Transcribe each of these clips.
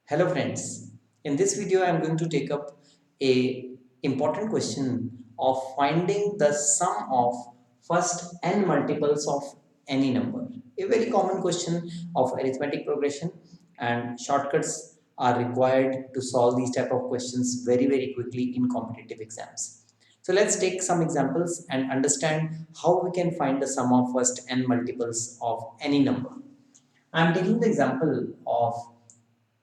Hello friends, in this video I am going to take up a important question of finding the sum of first n multiples of any number. A very common question of arithmetic progression, and shortcuts are required to solve these type of questions very quickly in competitive exams. So let's take some examples and understand how we can find the sum of first n multiples of any number. I am taking the example of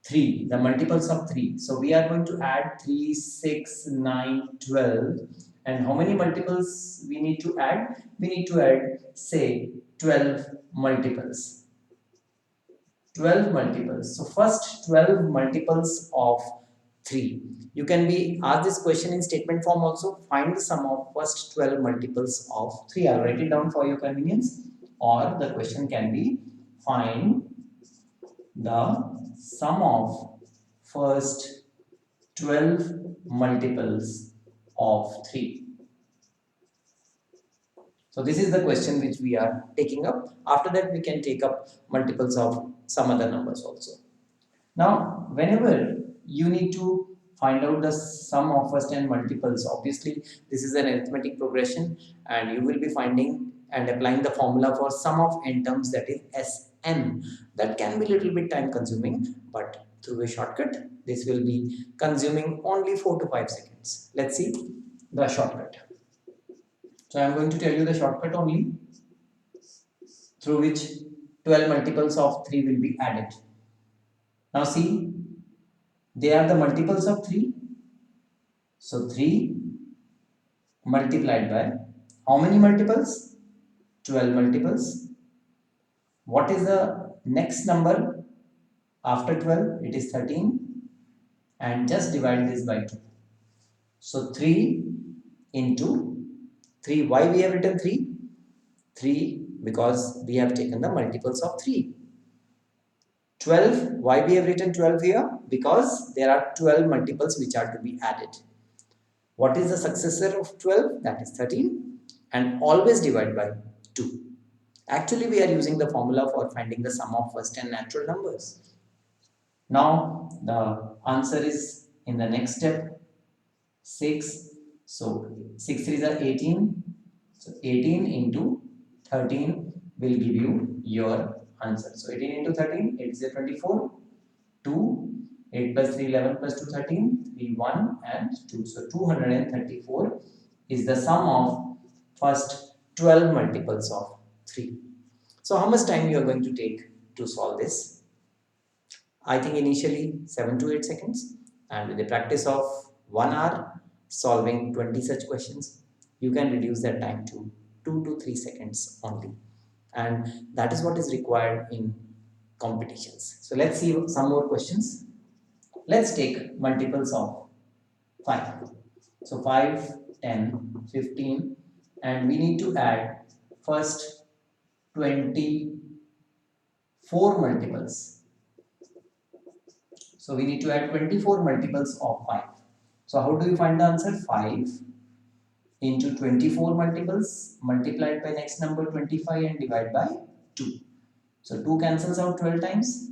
3, the multiples of 3. So we are going to add 3, 6, 9, 12. And how many multiples we need to add? We need to add, say, 12 multiples. 12 multiples. So first 12 multiples of 3. You can be asked this question in statement form also. Find the sum of first 12 multiples of 3. I'll write it down for your convenience. Or the question can be find the sum of first 12 multiples of 3. So this is the question which we are taking up. After that we can take up multiples of some other numbers also. Now whenever you need to find out the sum of first n multiples, obviously this is an arithmetic progression and you will be finding and applying the formula for sum of n terms, that is Sn. That can be a little bit time consuming, but through a shortcut this will be consuming only 4 to 5 seconds. Let's see the shortcut. So I am going to tell you the shortcut only through which 12 multiples of 3 will be added. Now see, they are the multiples of 3. So 3 multiplied by how many multiples? 12 multiples. What is the next number after 12? It is 13. And just divide this by 2. So 3 into 3. Why we have written 3? 3 because we have taken the multiples of 3. 12. Why we have written 12 here? Because there are 12 multiples which are to be added. What is the successor of 12? That is 13. And always divide by 2. Actually, we are using the formula for finding the sum of first n natural numbers. Now, the answer is in the next step, 6. So, 6 3s are 18. So, 18 into 13 will give you your answer. So, 18 into 13, 8 is 24. 2, 8 plus 3, 11 plus 2, 13. 3, 1 and 2. So, 234 is the sum of first 12 multiples of 3. So, how much time you are going to take to solve this? I think initially 7 to 8 seconds, and with the practice of 1 hour solving 20 such questions, you can reduce that time to 2 to 3 seconds only. And that is what is required in competitions. So let's see some more questions. Let's take multiples of 5. So 5, 10, 15, and we need to add first 24 multiples. So we need to add 24 multiples of 5. So how do you find the answer? 5 into 24 multiples multiplied by next number 25 and divide by 2. So 2 cancels out 12 times.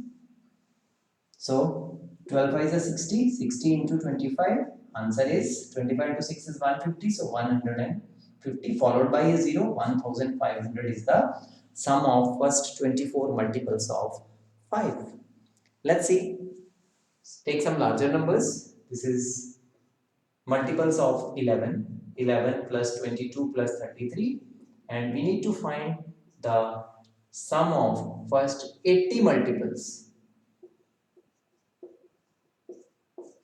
So 12 5 is 60. 60 into 25. Answer is 25 into 6 is 150. So 150 followed by a 0. 1500 is the sum of first 24 multiples of 5. Let's see. Take some larger numbers. This is multiples of 11. 11 plus 22 plus 33. And we need to find the sum of first 80 multiples.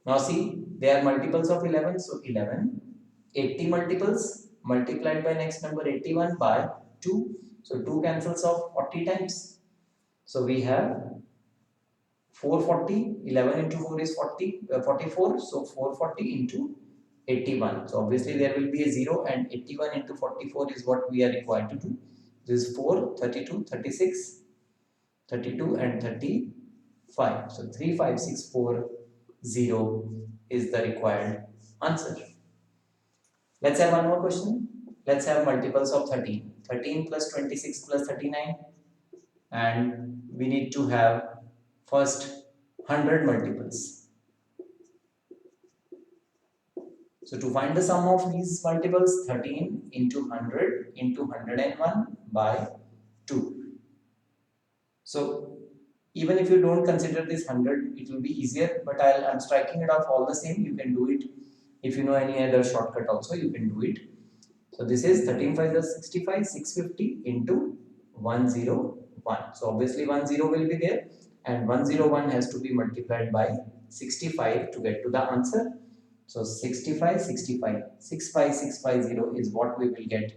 Now see, they are multiples of 11. So 11. 80 multiples multiplied by next number 81 by 2. So 2 cancels off 40 times. So we have 440. 11 into 4 is 44. So 440 into 81. So obviously there will be a 0, and 81 into 44 is what we are required to do. This is 4, 32, 36, 32 and 35. So 35640 is the required answer. Let's have one more question. Let's have multiples of 13. 13 plus 26 plus 39. And we need to have first 100 multiples. So to find the sum of these multiples, 13 into 100 into 101 by 2. So even if you don't consider this 100, it will be easier, but I'm striking it off all the same. You can do it. If you know any other shortcut also, you can do it. So this is 13 5 is 65, 650 into 101. So obviously 10 will be there, and 101 has to be multiplied by 65 to get to the answer. So 65, 65, 65650 is what we will get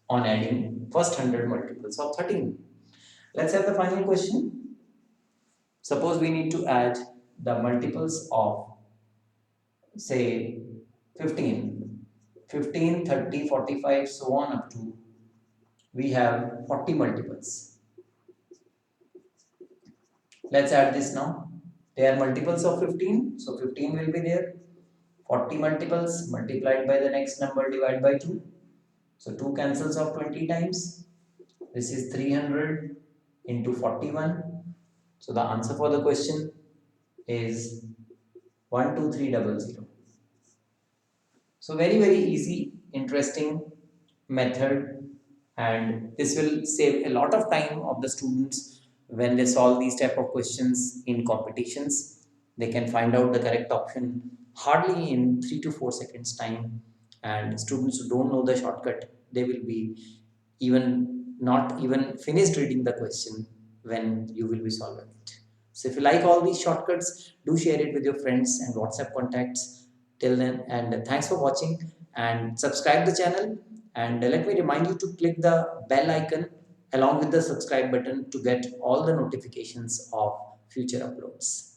on adding first 100 multiples of 13. Let's have the final question. Suppose we need to add the multiples of, say, 15, 15, 30, 45, so on up to we have 40 multiples. Let's add this now. They are multiples of 15, so 15 will be there. 40 multiples multiplied by the next number divided by 2. So 2 cancels off 20 times. This is 300 into 41. So the answer for the question is 12300. So very easy, interesting method, and this will save a lot of time of the students when they solve these type of questions in competitions. They can find out the correct option hardly in 3 to 4 seconds time, and students who don't know the shortcut, they will be even not even finished reading the question when you will be solving it. So if you like all these shortcuts, do share it with your friends and WhatsApp contacts. Till then, and thanks for watching, and subscribe the channel, and let me remind you to click the bell icon along with the subscribe button to get all the notifications of future uploads.